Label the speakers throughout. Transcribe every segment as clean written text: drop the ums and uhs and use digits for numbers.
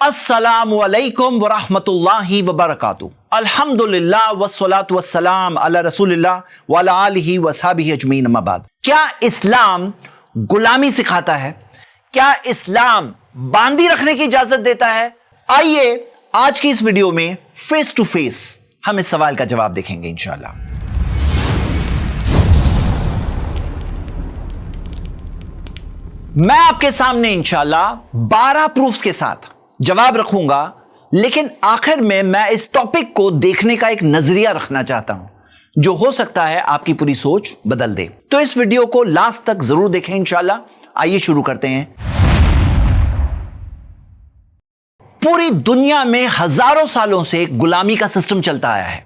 Speaker 1: अस्सलामु अलैकुम व रहमतुल्लाहि व बरकातुहू। अल्हम्दुलिल्लाह वस्सलातु वस्सलाम अला रसूलिल्लाह व अला आलिहि व अस्हाबिहि अजमईन, अम्मा बाद। क्या इस्लाम गुलामी सिखाता है? क्या इस्लाम बांदी रखने की इजाजत देता है? आइए आज की इस वीडियो में फेस टू फेस हम इस सवाल का जवाब देखेंगे इंशाअल्लाह। मैं आपके सामने इंशाअल्लाह 12 प्रूफ्स के साथ जवाब रखूंगा, लेकिन आखिर में मैं इस टॉपिक को देखने का एक नजरिया रखना चाहता हूं जो हो सकता है आपकी पूरी सोच बदल दे। तो इस वीडियो को लास्ट तक जरूर देखें इंशाअल्लाह। आइए शुरू करते हैं। पूरी दुनिया में हजारों सालों से गुलामी का सिस्टम चलता आया है।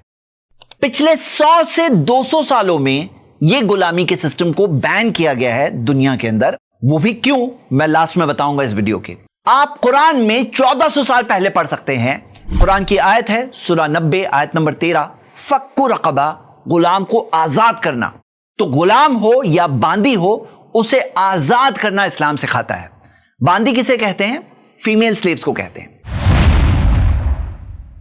Speaker 1: पिछले 100 से 200 सालों में यह गुलामी के सिस्टम को बैन किया गया है दुनिया के अंदर। वो भी क्यों, मैं लास्ट में बताऊंगा इस वीडियो के। आप कुरान में 1400 साल पहले पढ़ सकते हैं। कुरान की आयत है सूरा 90 आयत नंबर 13, फक्कु रक़बा, गुलाम को आजाद करना। तो गुलाम हो या बांदी हो, उसे आजाद करना इस्लाम सिखाता है। बांदी किसे कहते हैं? फीमेल स्लेव्स को कहते हैं।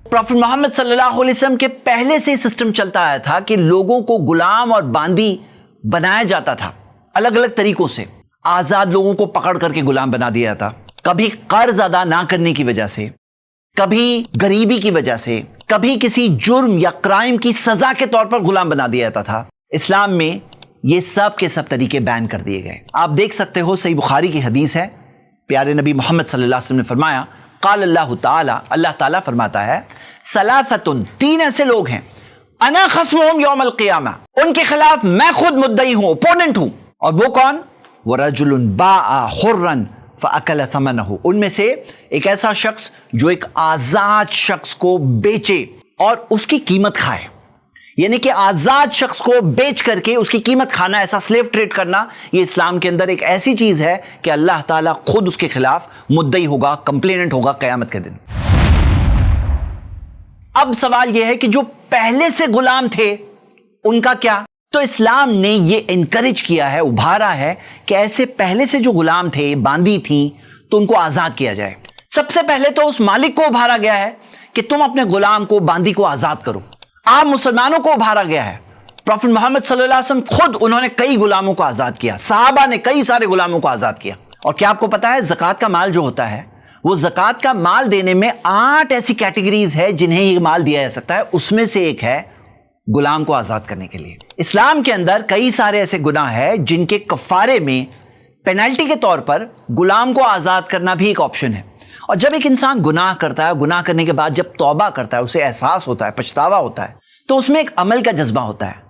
Speaker 1: प्रॉफेट मोहम्मद सल्लल्लाहु अलैहि वसल्लम के पहले से सिस्टम चलता आया था कि लोगों को गुलाम और बांदी बनाया जाता था अलग अलग तरीकों से। आजाद लोगों को पकड़ करके गुलाम बना दिया था, कभी कर्ज अदा ना करने की वजह से, कभी गरीबी की वजह से, कभी किसी जुर्म या क्राइम की सजा के तौर पर गुलाम बना दिया जाता था। इस्लाम में ये सब के सब तरीके बैन कर दिए गए। आप देख सकते हो, सही बुखारी की हदीस है, प्यारे नबी मोहम्मद सल्लल्लाहु अलैहि वसल्लम ने फरमाया, क़ाल अल्लाह ताला, अल्लाह ताला फरमाता है, सलासतुन, 3 ऐसे लोग हैं, अना खस्मुहुम यौमल क़ियामा, उनके खिलाफ मैं खुद मुद्दई हूं, ओपोनेंट हूं। और वो कौन? वरजुलुन बाआ हुर्रन फ़अकल समनहु, उनमें से एक ऐसा शख्स जो एक आजाद शख्स को बेचे और उसकी कीमत खाए। यानी कि आजाद शख्स को बेच करके उसकी कीमत खाना, ऐसा स्लेव ट्रेड करना, ये इस्लाम के अंदर एक ऐसी चीज है कि अल्लाह ताला खुद उसके खिलाफ मुद्दई होगा, कंप्लेनेंट होगा क़यामत के दिन। अब सवाल यह है कि जो पहले से गुलाम थे उनका क्या? तो इस्लाम ने ये इनकरेज किया है, उभारा है कि ऐसे पहले से जो गुलाम थे, बांदी थी, तो उनको आजाद किया जाए। सबसे पहले तो उस मालिक को उभारा गया है कि तुम अपने गुलाम को, बांदी को आजाद करो। आप मुसलमानों को उभारा गया है। प्रॉफेट मोहम्मद सल्लल्लाहु अलैहि वसल्लम खुद, उन्होंने कई गुलामों को आजाद किया, सहाबा ने कई सारे गुलामों को आजाद किया। और क्या आपको पता है, ज़कात का माल जो होता है, वो ज़कात का माल देने में 8 ऐसी कैटेगरीज है जिन्हें ये माल दिया जा सकता है। उसमें से एक है गुलाम को आजाद करने के लिए। इस्लाम के अंदर कई सारे ऐसे गुनाह हैं जिनके कफारे में पेनल्टी के तौर पर गुलाम को आजाद करना भी एक ऑप्शन है। और जब एक इंसान गुनाह करता है, गुनाह करने के बाद जब तौबा करता है, उसे एहसास होता है, पछतावा होता है, तो उसमें एक अमल का जज्बा होता है।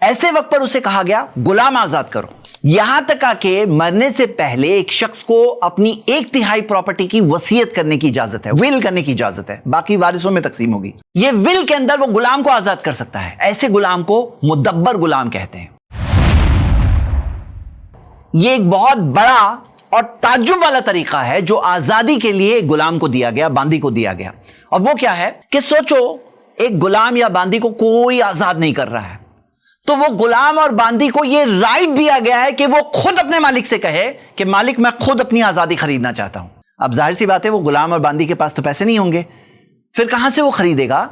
Speaker 1: ऐसे वक्त पर उसे कहा गया गुलाम आजाद करो। यहां तक आके मरने से पहले एक शख्स को अपनी 1/3 प्रॉपर्टी की वसीयत करने की इजाजत है, विल करने की इजाजत है, बाकी वारिसों में तकसीम होगी। ये विल के अंदर वो गुलाम को आजाद कर सकता है। ऐसे गुलाम को मुदब्बर गुलाम कहते हैं। ये एक बहुत बड़ा और ताज्जुब वाला तरीका है जो आजादी के लिए गुलाम को दिया गया, बांदी को दिया गया। और वो क्या है कि सोचो, एक गुलाम या बांदी को कोई आजाद नहीं कर रहा है, तो वो गुलाम और बांदी को ये राइट दिया गया है कि वो खुद अपने मालिक से कहे कि मालिक, मैं खुद अपनी आजादी खरीदना चाहता हूं। अब जाहिर सी बात है, वो गुलाम और बांदी के पास तो पैसे नहीं होंगे, फिर कहां से वो खरीदेगा?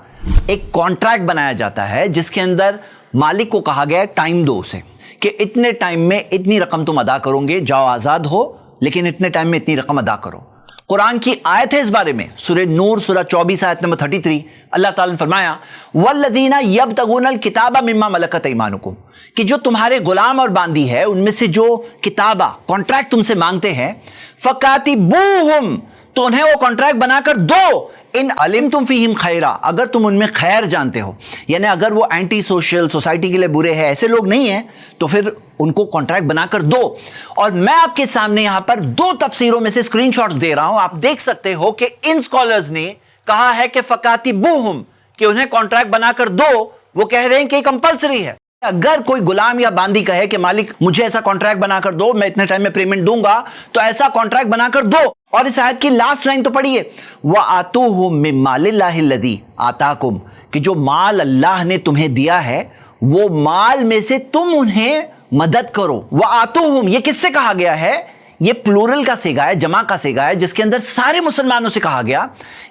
Speaker 1: एक कॉन्ट्रैक्ट बनाया जाता है जिसके अंदर मालिक को कहा गया है, टाइम दो उसे कि इतने टाइम में इतनी रकम तुम अदा करोगे, जाओ आजाद हो, लेकिन इतने टाइम में इतनी रकम अदा करो। कुरान की आयत है इस बारे में, सूरह नूर सूरह 24 आयत नंबर 33, अल्लाह ताला ने फरमाया, वल्लज़ीना यब्तगूनल किताबा मिम्मा मलकत ऐमानुकुम, कि जो तुम्हारे गुलाम और बांदी है उनमें से जो किताबा, कॉन्ट्रैक्ट तुमसे मांगते हैं, फकातिबूहुम, तो उन्हें वो कॉन्ट्रैक्ट बनाकर दो, इन अलिमतुम फीहिम खैरा, अगर तुम उनमें खैर जानते हो। यानी अगर वो एंटी सोशल, सोसाइटी के लिए बुरे हैं, ऐसे लोग नहीं हैं, तो फिर उनको कॉन्ट्रैक्ट बनाकर दो। और मैं आपके सामने यहां पर 2 तफसीरों में से स्क्रीनशॉट्स दे रहा हूं। आप देख सकते हो कि इन स्कॉलर्स ने कहा है कि फकातिबूहुम, कि उन्हें कॉन्ट्रैक्ट बनाकर दो, वो कह रहे हैं कि कंपल्सरी है। अगर कोई गुलाम या बांदी कहे कि मालिक मुझे ऐसा कॉन्ट्रैक्ट बनाकर दो, मैं इतने टाइम में पेमेंट दूंगा, तो ऐसा कॉन्ट्रैक्ट बनाकर दो। और इस आयत की लास्ट लाइन तो पढ़िए, व आतूहुम मिन मालिल्लाहि लज़ी आताकुम, कि जो माल अल्लाह ने तुम्हें दिया है वो माल में से तुम उन्हें मदद करो। व आतूहुम, ये किससे कहा गया है? یہ پلورل کا سیگا ہے, جمع کا سیگا ہے, جس کے اندر سارے مسلمانوں سے کہا گیا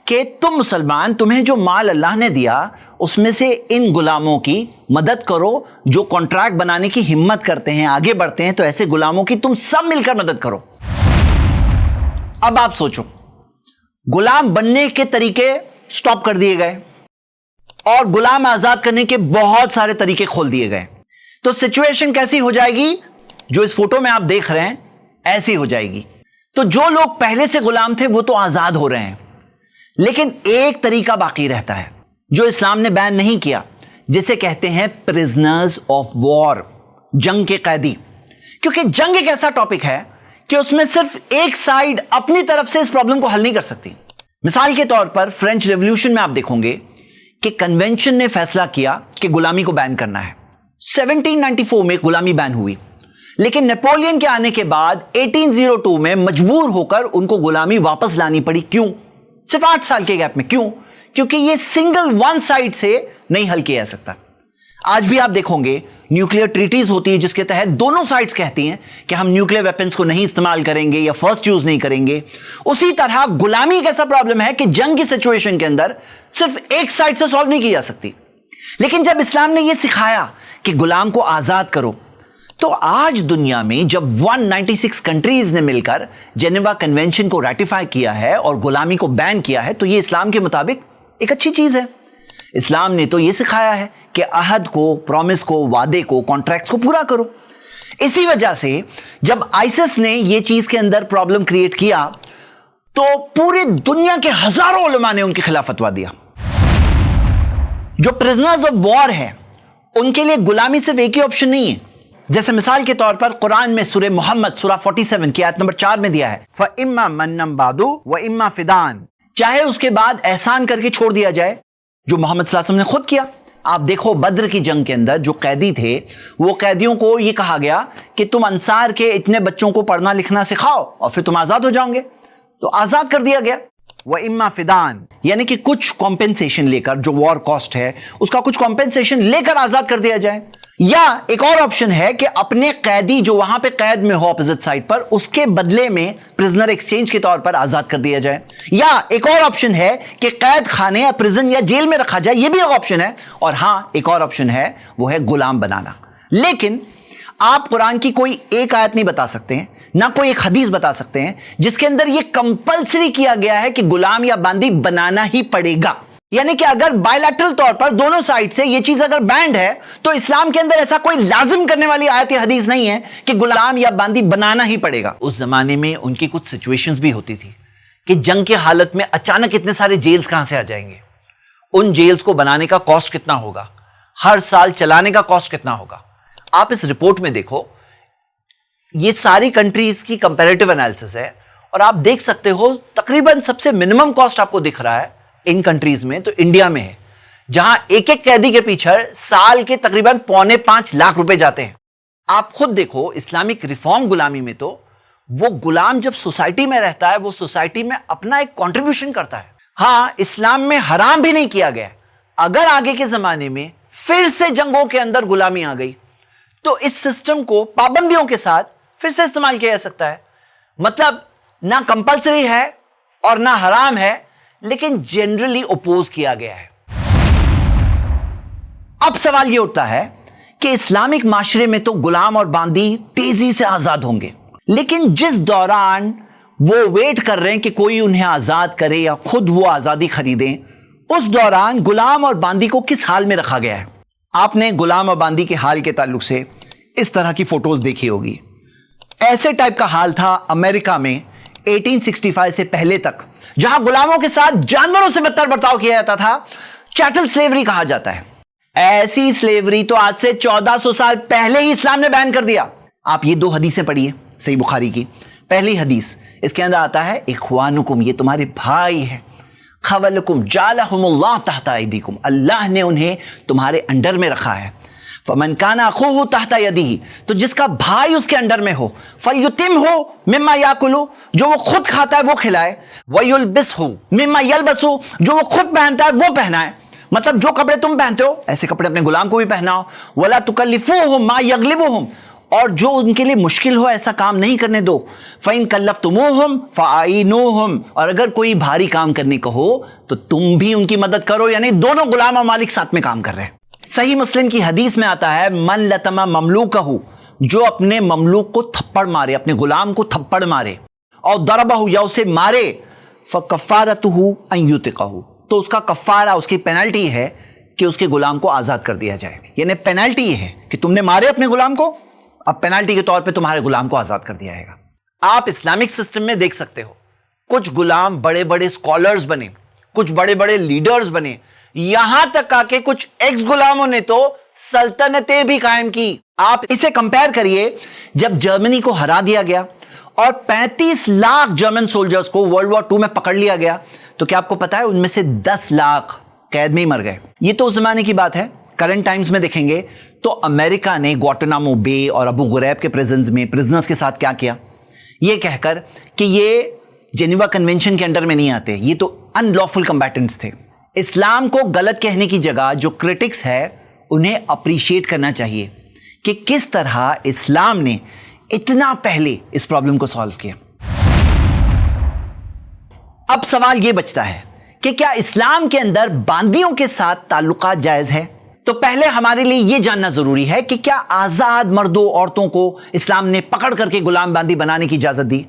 Speaker 1: کہ تم مسلمان, تمہیں جو مال اللہ نے دیا اس میں سے ان غلاموں کی مدد کرو جو کانٹریکٹ بنانے کی ہمت کرتے ہیں, آگے بڑھتے ہیں, تو ایسے غلاموں کی تم سب مل کر مدد کرو. اب آپ سوچو, غلام بننے کے طریقے سٹاپ کر دیے گئے اور غلام آزاد کرنے کے بہت سارے طریقے کھول دیے گئے, تو سچویشن کیسی ہو جائے گی؟ جو اس فوٹو میں آپ دیکھ رہے ہیں ایسی ہو جائے گی. تو جو لوگ پہلے سے غلام تھے وہ تو آزاد ہو رہے ہیں, لیکن ایک طریقہ باقی رہتا ہے جو اسلام نے بین نہیں کیا, جسے کہتے ہیں پرزنرز آف وار, جنگ کے قیدی. کیونکہ جنگ ایک ایسا ٹاپک ہے کہ اس میں صرف ایک سائیڈ اپنی طرف سے اس پرابلم کو حل نہیں کر سکتی. مثال کے طور پر فرینچ ریولوشن میں آپ دیکھیں گے کہ کنونشن نے فیصلہ کیا کہ غلامی کو بین کرنا ہے. 1794 میں غلامی بین ہوئی, لیکن نیپولین کے آنے کے بعد 1802 میں مجبور ہو کر ان کو غلامی واپس لانی پڑی. کیوں؟ صرف 8 سال کے گیپ میں. کیوں؟ کیونکہ یہ سنگل ون سائڈ سے نہیں حل کیا جا سکتا. آج بھی آپ دیکھیں گے نیوکلیر ٹریٹیز ہوتی ہے جس کے تحت دونوں سائڈز کہتی ہیں کہ ہم نیوکلیر ویپنز کو نہیں استعمال کریں گے یا فرسٹ یوز نہیں کریں گے. اسی طرح غلامی ایک ایسا پرابلم ہے کہ جنگ کی سچویشن کے اندر صرف ایک سائڈ سے سالو نہیں کی جا سکتی. لیکن جب اسلام نے یہ سکھایا کہ غلام کو آزاد کرو, تو آج دنیا میں جب 196 کنٹریز نے مل کر جنیوا کنونشن کو ریٹیفائی کیا ہے اور غلامی کو بین کیا ہے, تو یہ اسلام کے مطابق ایک اچھی چیز ہے. اسلام نے تو یہ سکھایا ہے کہ عہد کو, پرومس کو, وعدے کو, کانٹریکٹس کو پورا کرو. اسی وجہ سے جب آئسس نے یہ چیز کے اندر پرابلم کریٹ کیا تو پوری دنیا کے ہزاروں علماء نے ان کے خلاف فتویٰ دیا. جو پرزنرز آف وار ہے ان کے لیے غلامی صرف ایک ہی آپشن نہیں ہے. جیسے مثال کے طور پر قرآن میں سورہ محمد سورہ 47 کی آیت نمبر 4 میں دیا ہے, فَإِمَّا مَنًّا بَعْدُ وَإِمَّا فِدَانٍ, چاہے اس کے بعد احسان کر کے چھوڑ دیا جائے, جو محمد صلی اللہ علیہ وسلم نے خود کیا. آپ دیکھو بدر کی جنگ کے اندر جو قیدی تھے, وہ قیدیوں کو یہ کہا گیا کہ تم انصار کے اتنے بچوں کو پڑھنا لکھنا سکھاؤ اور پھر تم آزاد ہو جاؤ گے. تو آزاد کر دیا گیا. وَإِمَّا فِدَانٍ, یعنی کہ کچھ کمپنسیشن لے کر, جو وار کاسٹ ہے اس کا کچھ کمپنسیشن لے کر آزاد کر دیا جائے. یا ایک اور آپشن ہے کہ اپنے قیدی جو وہاں پہ قید میں ہو اپوزٹ سائڈ پر, اس کے بدلے میں پرزنر ایکسچینج کے طور پر آزاد کر دیا جائے. یا ایک اور آپشن ہے کہ قید خانے یا پرزن یا جیل میں رکھا جائے, یہ بھی ایک آپشن ہے. اور ہاں, ایک اور آپشن ہے, وہ ہے غلام بنانا. لیکن آپ قرآن کی کوئی ایک آیت نہیں بتا سکتے ہیں, نہ کوئی ایک حدیث بتا سکتے ہیں جس کے اندر یہ کمپلسری کیا گیا ہے کہ غلام یا باندی بنانا ہی پڑے گا. یعنی کہ اگر بائیلیٹرل طور پر دونوں سائڈ سے یہ چیز اگر بینڈ ہے, تو اسلام کے اندر ایسا کوئی لازم کرنے والی آیت یا حدیث نہیں ہے کہ غلام یا باندی بنانا ہی پڑے گا. اس زمانے میں ان کی کچھ سچویشنز بھی ہوتی تھی کہ جنگ کے حالت میں اچانک اتنے سارے جیلز کہاں سے آ جائیں گے, ان جیلز کو بنانے کا کاسٹ کتنا ہوگا, ہر سال چلانے کا کاسٹ کتنا ہوگا. آپ اس رپورٹ میں دیکھو, یہ ساری کنٹریز کی کمپیریٹیو انالیسس ہے, اور آپ دیکھ سکتے ہو تقریباً سب سے منیمم کاسٹ آپ کو دکھ رہا ہے ان کنٹریز میں تو انڈیا میں ہے, جہاں ایک ایک قیدی کے پیچھے سال کے تقریباً 4.25 لاکھ روپے جاتے ہیں. آپ خود دیکھو اسلامک ریفارم غلامی میں تو وہ غلام جب سوسائٹی میں رہتا ہے وہ سوسائٹی میں اپنا ایک کنٹریبیوشن کرتا ہے. ہاں, اسلام میں حرام بھی نہیں کیا گیا. اگر آگے کے زمانے میں پھر سے جنگوں کے اندر غلامی آ گئی تو اس سسٹم کو پابندیوں کے ساتھ پھر سے استعمال کیا جا سکتا ہے. مطلب نہ کمپلسری ہے اور نہ حرام ہے, لیکن جنرلی اپوز کیا گیا ہے. اب سوال یہ اٹھتا ہے کہ اسلامک معاشرے میں تو غلام اور باندی تیزی سے آزاد ہوں گے, لیکن جس دوران وہ ویٹ کر رہے ہیں کہ کوئی انہیں آزاد کرے یا خود وہ آزادی خریدیں, اس دوران غلام اور باندی کو کس حال میں رکھا گیا ہے. آپ نے غلام اور باندی کے حال کے تعلق سے اس طرح کی فوٹوز دیکھی ہوگی. ایسے ٹائپ کا حال تھا امریکہ میں 1865 سے پہلے تک, جہاں غلاموں کے ساتھ جانوروں سے بدتر برتاؤ کیا جاتا تھا. چیٹل سلیوری کہا جاتا ہے. ایسی سلیوری تو آج سے 1400 سال پہلے ہی اسلام نے بین کر دیا. آپ یہ 2 حدیثیں پڑھیے صحیح بخاری کی. پہلی حدیث, اس کے اندر آتا ہے اخوانکم, یہ تمہارے بھائی ہیں, خولکم جعلہم اللہ تحت ایدیکم, اللہ نے انہیں تمہارے انڈر میں رکھا ہے. فمن کان اخوہ تحت یدہ, تو جس کا بھائی اس کے انڈر میں ہو, فلیتمہ مما یاکل, جو وہ خود کھاتا ہے وہ کھلائے, ویلبسہ مما یلبس, جو وہ خود پہنتا ہے وہ پہنائے. مطلب جو کپڑے تم پہنتے ہو ایسے کپڑے اپنے غلام کو بھی پہناؤ. ولا تکلفوہم ما یغلبہم, اور جو उनके लिए मुश्किल हो ऐसा काम नहीं करने दो। फ़इन कल्लफ़्तुमूहुम फ़अईनूहुम, और अगर कोई भारी काम करने को हो तो तुम भी उनकी मदद करो। यानी दोनों गुलाम और मालिक साथ में काम कर रहे हैं। सही मुस्लिम की हदीस में आता है, मन लतमा ममलूकहू, जो अपने ममलूक को थप्पड़ मारे, अपने गुलाम को थप्पड़ मारे, और दरबहू, या उसे मारे, फ़कफ़ारतुहु अन युतिक़हू, तो उसका कफ़ारा, उसकी पेनल्टी है कि उसके गुलाम को आज़ाद कर दिया जाए। यानी पेनल्टी ये है कि तुमने मारे अपने गुलाम को, अब पेनल्टी के तौर पे तुम्हारे गुलाम को आज़ाद कर दिया जाएगा। आप इस्लामिक सिस्टम में देख सकते हो, कुछ गुलाम बड़े बड़े स्कॉलर्स बने, कुछ बड़े बड़े लीडर्स बने, यहां तक आके कुछ एक्स गुलामों ने तो सल्तनतें भी कायम की। आप इसे कंपेयर करिए, जब जर्मनी को हरा दिया गया और 35 लाख जर्मन सोल्जर्स को वर्ल्ड वॉर 2 में पकड़ लिया गया, तो क्या आपको पता है उनमें से 10 लाख कैद में ही मर गए। ये तो उस जमाने की बात है। करंट टाइम्स में देखेंगे तो अमेरिका ने ग्वांटानामो बे और अबू गुरैब के प्रिजन्स में प्रिजनर्स के साथ क्या किया, ये कहकर कि ये जेनेवा कन्वेंशन के अंडर में नहीं आते, ये तो अनलॉफुल कम्बैटेंट्स थे। इस्लाम को गलत कहने की जगह जो क्रिटिक्स है उन्हें अप्रिशिएट करना चाहिए कि किस तरह इस्लाम ने इतना पहले इस प्रॉब्लम को सॉल्व किया। अब सवाल यह बचता है कि क्या इस्लाम के अंदर बांदियों के साथ ताल्लुकात जायज है? तो पहले हमारे लिए यह जानना जरूरी है कि क्या आजाद मर्दों औरतों को इस्लाम ने पकड़ करके गुलाम बांदी बनाने की इजाजत दी?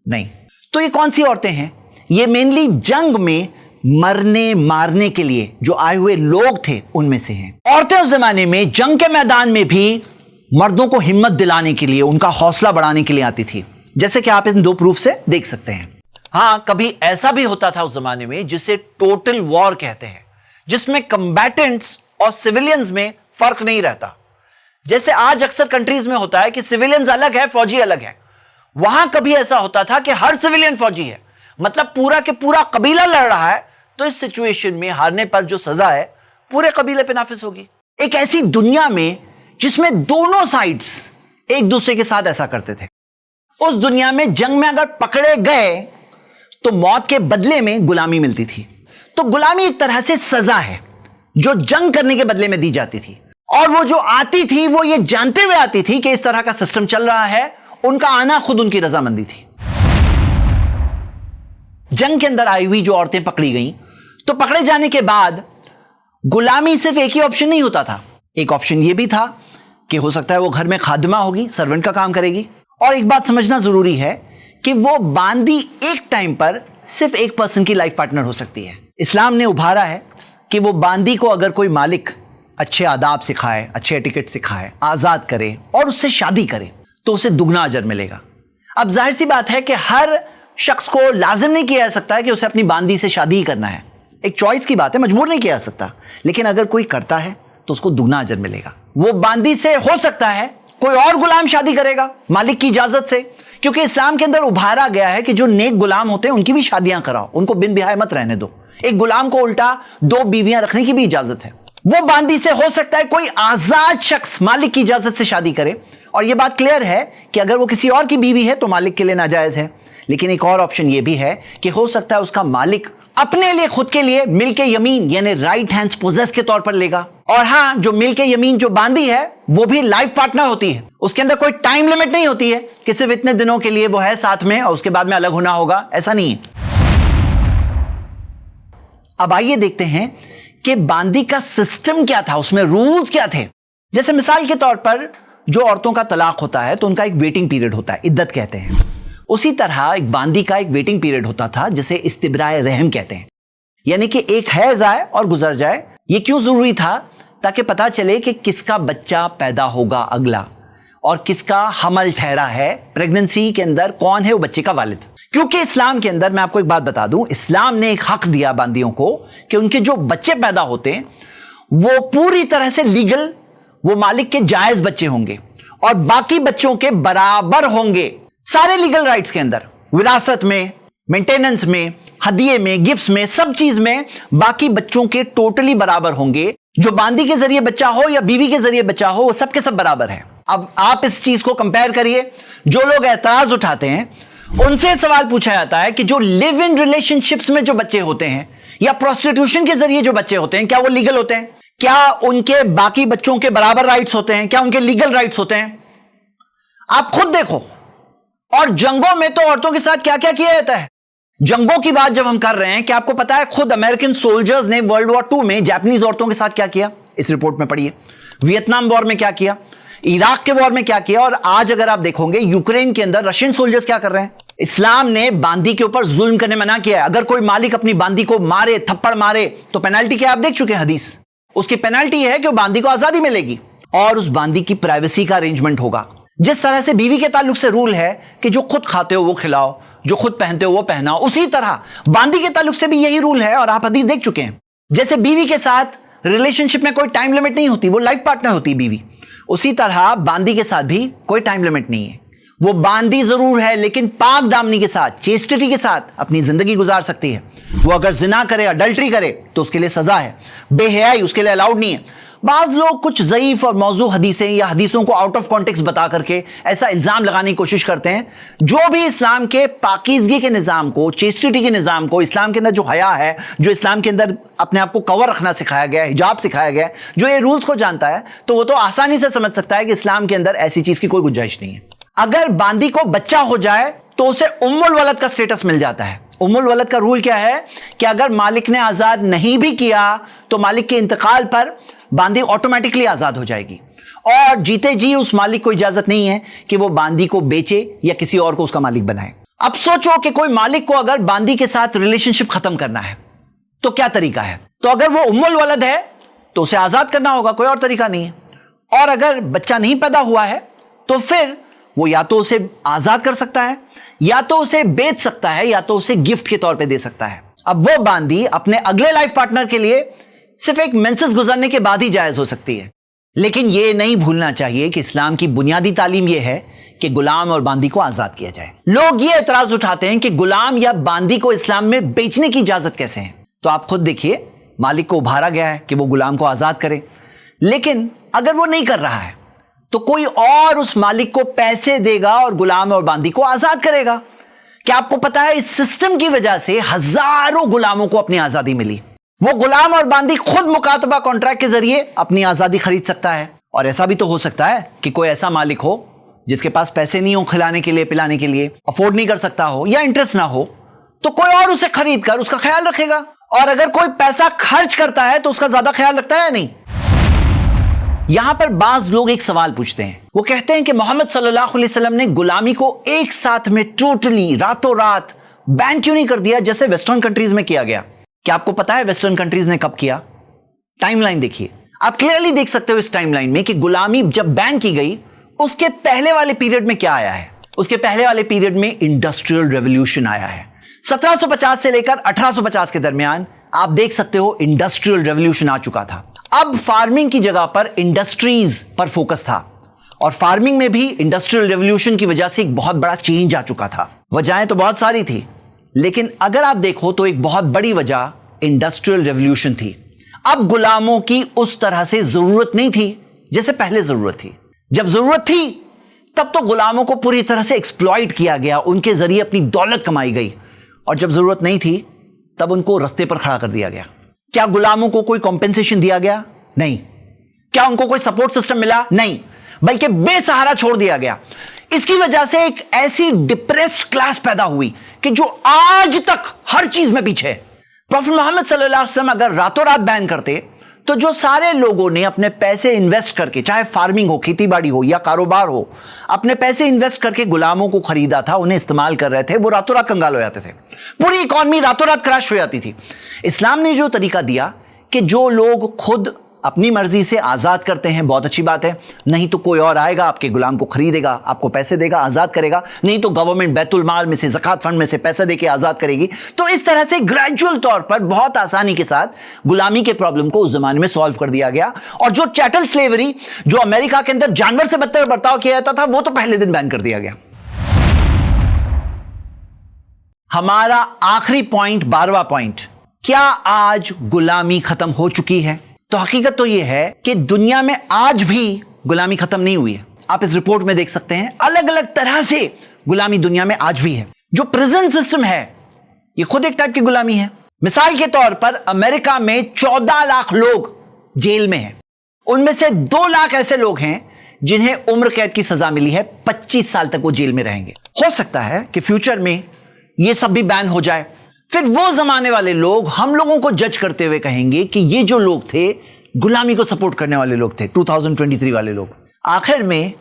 Speaker 1: नहीं। तो ये कौन सी औरतें हैं? ये मेनली जंग में मरने मारने के लिए जो आए हुए लोग थे उनमें से हैं। औरतें उस जमाने में जंग के मैदान में भी मर्दों को हिम्मत दिलाने के लिए, उनका हौसला बढ़ाने के लिए आती थी, जैसे कि आप इन 2 प्रूफ से देख सकते हैं। हां, कभी ऐसा भी होता था उस जमाने में जिसे टोटल वॉर कहते हैं, जिसमें कम्बैटेंट्स और सिविलियंस में फर्क नहीं रहता। जैसे आज अक्सर कंट्रीज में होता है कि सिविलियंस अलग है, फौजी अलग है। वहां कभी ऐसा होता था कि हर सिविलियन फौजी है, मतलब पूरा के पूरा कबीला लड़ रहा है, तो इस सिचुएशन में हारने पर जो सजा है पूरे कबीले पे नाफिज होगी। एक ऐसी दुनिया में जिसमें दोनों साइड्स एक दूसरे के साथ ऐसा करते थे, उस दुनिया में जंग में अगर पकड़े गए तो मौत के बदले में गुलामी मिलती थी। तो गुलामी एक तरह से सजा है जो जंग करने के बदले में दी जाती थी, और वो जो आती थी वो ये जानते हुए आती थी कि इस तरह का सिस्टम चल रहा है। उनका आना खुद उनकी रजामंदी थी। जंग के अंदर आई हुई जो औरतें पकड़ी गईं, तो पकड़े जाने के बाद गुलामी सिर्फ एक ही ऑप्शन नहीं होता था। एक ऑप्शन ये भी था कि हो सकता है वो घर में खादिमा होगी, सर्वेंट का काम करेगी। और एक बात समझना जरूरी है कि वो बांदी एक टाइम पर सिर्फ एक पर्सन की लाइफ पार्टनर हो सकती है। इस्लाम ने उभारा है कि वो बांदी को अगर कोई मालिक अच्छे आदाब सिखाए, अच्छे एटिकेट सिखाए, आजाद करे और उससे शादी करे तो उसे दुगना अजर मिलेगा। अब जाहिर सी बात है कि हर शख्स को लाजिम नहीं किया जा सकता है कि उसे अपनी बांदी से शादी ही करना है, एक चॉइस की बात है, मजबूर नहीं किया जा सकता। लेकिन अगर कोई करता है तो उसको दुगना अजर मिलेगा। वो बांदी से हो सकता है कोई और गुलाम शादी करेगा मालिक की इजाजत से, क्योंकि इस्लाम के अंदर उभारा गया है कि जो नेक गुलाम होते हैं उनकी भी शादियां कराओ, उनको बिन बिहाए मत रहने दो। एक गुलाम को उल्टा 2 बीवियां रखने की भी इजाजत है। वो बांदी से हो सकता है कोई आजाद शख्स मालिक की इजाजत से शादी करे, और यह बात क्लियर है कि अगर वो किसी और की बीवी है तो मालिक के लिए नाजायज है। लेकिन एक और ऑप्शन यह भी है कि हो सकता है उसका मालिक अपने लिए, खुद के लिए मिल्के यमीन यानी राइट हैंड्स पोजेस के तौर पर लेगा। और हां, जो मिल्के यमीन जो बांदी है वो भी लाइफ पार्टनर होती है, उसके अंदर कोई टाइम लिमिट नहीं होती है कि सिर्फ इतने दिनों के लिए वो है साथ में और उसके बाद में अलग होना होगा, ऐसा नहीं है। अब आइए देखते हैं कि बांदी का सिस्टम क्या था, उसमें रूल्स क्या थे। जैसे मिसाल के तौर पर जो औरतों का तलाक होता है तो उनका एक वेटिंग पीरियड होता है, इद्दत कहते हैं। उसी तरह एक बांदी का एक वेटिंग पीरियड होता था जिसे इस्तिब्राए रहम कहते हैं, यानी कि एक हैज आए और गुजर जाए। ये क्यों जरूरी था? ताकि पता चले कि किसका बच्चा पैदा होगा अगला और किसका हमल ठहरा है, प्रेगनेंसी के अंदर कौन है वो बच्चे का वालिद। क्योंकि इस्लाम के अंदर, मैं आपको एक बात बता दूं, इस्लाम ने एक हक दिया बांदियों को कि उनके जो बच्चे पैदा होते हैं वो पूरी तरह से लीगल, वो मालिक के जायज बच्चे होंगे और बाकी बच्चों के बराबर होंगे सारे लीगल राइट्स के अंदर, विरासत में, मेंटेनेंस में, हदिये में, गिफ्ट्स में, सब चीज में बाकी बच्चों के टोटली बराबर होंगे। जो बांदी के जरिए बच्चा हो या बीवी के जरिए बच्चा हो, वो सब के सब बराबर है। अब आप इस चीज को कंपेयर करिए, जो लोग एतराज उठाते हैं उनसे सवाल पूछा जाता है कि जो लिव इन रिलेशनशिप्स में जो बच्चे होते हैं या प्रोस्टिट्यूशन के जरिए जो बच्चे होते हैं, क्या वो लीगल होते हैं? क्या उनके बाकी बच्चों के बराबर राइट्स होते हैं? क्या उनके लीगल राइट्स होते हैं? आप खुद देखो, और जंगों में तो औरतों के साथ क्या क्या किया जाता है। जंगों की बात जब हम कर रहे हैं, क्या आपको पता है खुद अमेरिकन सोल्जर्स ने वर्ल्ड वॉर 2 में जापानीज औरतों के साथ क्या किया? इस रिपोर्ट में पढ़िए। वियतनाम वॉर में क्या किया, इराक के वॉर में क्या किया, और आज अगर आप देखोगे यूक्रेन के अंदर रशियन सोल्जर्स क्या कर रहे हैं। इस्लाम ने बांदी के ऊपर जुल्म करने मना किया है। अगर कोई मालिक अपनी बांदी को मारे, थप्पड़ मारे, तो पेनल्टी क्या, आप देख चुके हैं हदीस। उसकी पेनल्टी है कि वो बांदी को आजादी मिलेगी और उस बांदी की प्राइवेसी का अरेंजमेंट होगा। जिस तरह से बीवी के ताल्लुक से रूल है कि जो खुद खाते हो वो खिलाओ, जो खुद पहनते हो वो पहनाओ, उसी तरह बांदी के ताल्लुक से भी यही रूल है। और आप हदीस देख चुके हैं, जैसे बीवी के साथ रिलेशनशिप में कोई टाइम लिमिट नहीं होती, वो लाइफ पार्टनर होती है बीवी, उसी तरह बांदी के साथ भी कोई टाइम लिमिट नहीं है। वो बांदी जरूर है लेकिन पाक दामनी के साथ, चेस्टिटी के साथ अपनी जिंदगी गुजार सकती है। वो अगर जिना करे, अडल्ट्री करे तो उसके लिए सजा है, बेहयाई उसके लिए अलाउड नहीं है। बाज लोग कुछ ज़ईफ और मौजू हदीसें या हदीसों को आउट ऑफ कॉन्टेक्स्ट बता करके ऐसा इल्जाम लगाने की कोशिश करते हैं। जो भी इस्लाम के पाकीज़गी के निज़ाम को, चेस्टिटी के निज़ाम को, इस्लाम के अंदर जो हया है, जो इस्लाम के अंदर अपने आप को कवर रखना सिखाया गया है, हिजाब सिखाया गया है, जो ये रूल्स को जानता है, तो वो तो आसानी से समझ सकता है कि इस्लाम के अंदर ऐसी चीज़ की कोई गुंजाइश नहीं है। अगर बांदी को बच्चा हो जाए तो उसे उम्मुल वलद का स्टेटस मिल जाता है। उम्मुल वलद का रूल क्या है कि अगर मालिक ने आज़ाद नहीं भी किया तो मालिक के इंतकाल पर बांदी ऑटोमेटिकली आजाद हो जाएगी, और जीते जी उस मालिक को इजाजत नहीं है कि वो बांदी को बेचे या किसी और को उसका मालिक बनाए। अब सोचो कि कोई मालिक को अगर बांदी के साथ रिलेशनशिप खत्म करना है तो क्या तरीका है। तो अगर वो उम्मुल वलद है तो उसे आजाद करना होगा, कोई और तरीका नहीं है। और अगर बच्चा नहीं पैदा हुआ है तो फिर वो या तो उसे आजाद कर सकता है, या तो उसे बेच सकता है, या तो उसे गिफ्ट के तौर पे दे सकता है। अब वो बांदी अपने अगले लाइफ पार्टनर के लिए सिर्फ एक मेंसेस गुजरने के बाद ही जायज हो सकती है। लेकिन यह नहीं भूलना चाहिए कि इस्लाम की बुनियादी तालीम यह है कि गुलाम और बांदी को आजाद किया जाए। लोग ये एतराज उठाते हैं कि गुलाम या बांदी को इस्लाम में बेचने की इजाजत कैसे है। तो आप खुद देखिए, मालिक को उभारा गया है कि वो गुलाम को आजाद करे, लेकिन अगर वो नहीं कर रहा है तो कोई और उस मालिक को पैसे देगा और गुलाम और बांदी को आजाद करेगा। क्या आपको पता है इस सिस्टम की वजह से हजारों गुलामों को अपनी आजादी मिली। वो गुलाम और बांदी खुद मुकातबा कॉन्ट्रैक्ट के जरिए अपनी आजादी खरीद सकता है। और ऐसा भी तो हो सकता है कि कोई ऐसा मालिक हो जिसके पास पैसे नहीं हो खिलाने के लिए, पिलाने के लिए, अफोर्ड नहीं कर सकता हो या इंटरेस्ट ना हो, तो कोई और उसे खरीद कर उसका ख्याल रखेगा। और अगर कोई पैसा खर्च करता है तो उसका ज्यादा ख्याल रखता है या नहीं। यहां पर बाज लोग एक सवाल पूछते हैं, वो कहते हैं कि मोहम्मद सल्लल्लाहु अलैहि वसल्लम ने गुलामी को एक साथ में टोटली रातों रात बैन क्यों नहीं कर दिया जैसे वेस्टर्न कंट्रीज में किया गया। क्या आपको पता है वेस्टर्न कंट्रीज ने कब किया? टाइमलाइन देखिए, आप क्लियरली देख सकते हो इस टाइमलाइन में कि गुलामी जब बैन की गई उसके पहले वाले पीरियड में क्या आया है। उसके पहले वाले पीरियड में इंडस्ट्रियल रेवोल्यूशन आया है। 1750 से लेकर 1850 के दरमियान आप देख सकते हो इंडस्ट्रियल रेवोल्यूशन आ चुका था। अब फार्मिंग की जगह पर इंडस्ट्रीज पर फोकस था, और फार्मिंग में भी इंडस्ट्रियल रेवोल्यूशन की वजह से एक बहुत बड़ा चेंज आ चुका था। वजहें तो बहुत सारी थी, लेकिन अगर आप देखो तो एक बहुत बड़ी वजह इंडस्ट्रियल रेवोल्यूशन थी। अब गुलामों की उस तरह से जरूरत नहीं थी जैसे पहले जरूरत थी। जब जरूरत थी तब तो गुलामों को पूरी तरह से एक्सप्लॉइट किया गया, उनके जरिए अपनी दौलत कमाई गई, और जब जरूरत नहीं थी तब उनको रास्ते पर खड़ा कर दिया गया। क्या गुलामों को कोई कॉम्पेंसेशन दिया गया? नहीं। क्या उनको कोई सपोर्ट सिस्टम मिला? नहीं, बल्कि बेसहारा छोड़ दिया गया। इसकी वजह से एक ऐसी डिप्रेस्ड क्लास पैदा हुई कि जो आज तक हर चीज में पीछे है। प्रॉफेट मोहम्मद सल्लल्लाहु अलैहि वसल्लम अगर रातों रात बैन करते तो जो सारे लोगों ने अपने पैसे इन्वेस्ट करके, चाहे फार्मिंग हो, खेती बाड़ी हो या कारोबार हो, अपने पैसे इन्वेस्ट करके गुलामों को खरीदा था, उन्हें इस्तेमाल कर रहे थे, वो रातों रात कंगाल हो जाते थे। पूरी इकॉनमी रातों रात क्रैश हो जाती थी। इस्लाम ने जो तरीका दिया कि जो लोग खुद अपनी मर्जी से आजाद करते हैं, बहुत अच्छी बात है, नहीं तो कोई और आएगा आपके गुलाम को खरीदेगा, आपको पैसे देगा, आजाद करेगा, नहीं तो गवर्नमेंट बैतुल माल में से, ज़कात फंड में से पैसा देके आजाद करेगी। तो इस तरह से ग्रेजुअल तौर पर बहुत आसानी के साथ गुलामी के प्रॉब्लम को उस जमाने में सॉल्व कर दिया गया। और जो चैटल स्लेवरी, जो अमेरिका के अंदर जानवर से बदतर बर्ताव किया जाता था, वो तो पहले दिन बैन कर दिया गया। हमारा आखिरी पॉइंट, 12वां पॉइंट, क्या आज गुलामी खत्म हो चुकी है? तो हकीकत तो यह है कि दुनिया में आज भी गुलामी खत्म नहीं हुई है। आप इस रिपोर्ट में देख सकते हैं अलग अलग तरह से गुलामी दुनिया में आज भी है। जो प्रिजन सिस्टम है ये खुद एक टाइप की गुलामी है। मिसाल के तौर पर अमेरिका में 14 लाख लोग जेल में हैं। उनमें से 2 लाख ऐसे लोग हैं जिन्हें उम्र कैद की सजा मिली है, 25 साल तक वो जेल में रहेंगे। हो सकता है कि फ्यूचर में ये सब भी बैन हो जाए। फिर वो जमाने वाले लोग हम लोगों को जज करते हुए कहेंगे कि ये जो लोग थे गुलामी को सपोर्ट करने वाले लोग थे, 2023 वाले लोग। आखिर में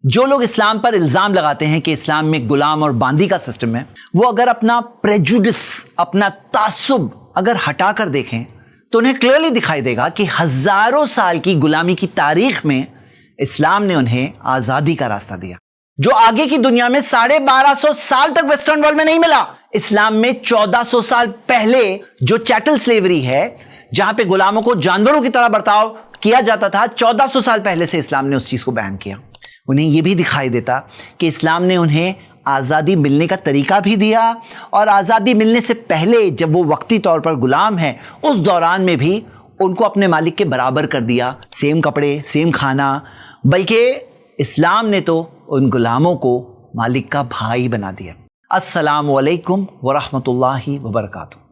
Speaker 1: जो लोग इस्लाम पर इल्जाम लगाते हैं कि इस्लाम में गुलाम और बांदी का सिस्टम है, वो अगर अपना प्रेजुडिस, अपना तासुब अगर हटा कर देखें तो उन्हें क्लियरली दिखाई देगा कि हजारों साल की गुलामी की तारीख में इस्लाम ने उन्हें आजादी का रास्ता दिया, जो आगे की दुनिया में 1250 साल तक वेस्टर्न वर्ल्ड में नहीं मिला। इस्लाम में 1400 साल पहले जो चैटल स्लेवरी है, जहां पे गुलामों को जानवरों की तरह बर्ताव किया जाता था, 1400 साल पहले से इस्लाम ने उस चीज को बैन किया। उन्हें यह भी दिखाई देता कि इस्लाम ने उन्हें आज़ादी मिलने का तरीका भी दिया, और आज़ादी मिलने से पहले जब वो वक्ती तौर पर गुलाम हैं, उस दौरान में भी उनको अपने मालिक के बराबर कर दिया, सेम कपड़े, सेम खाना। बल्कि इस्लाम ने तो उन गुलामों को मालिक का भाई बना दिया। अस्सलामु अलैकुम व रहमतुल्लाहि व बरकातुहू।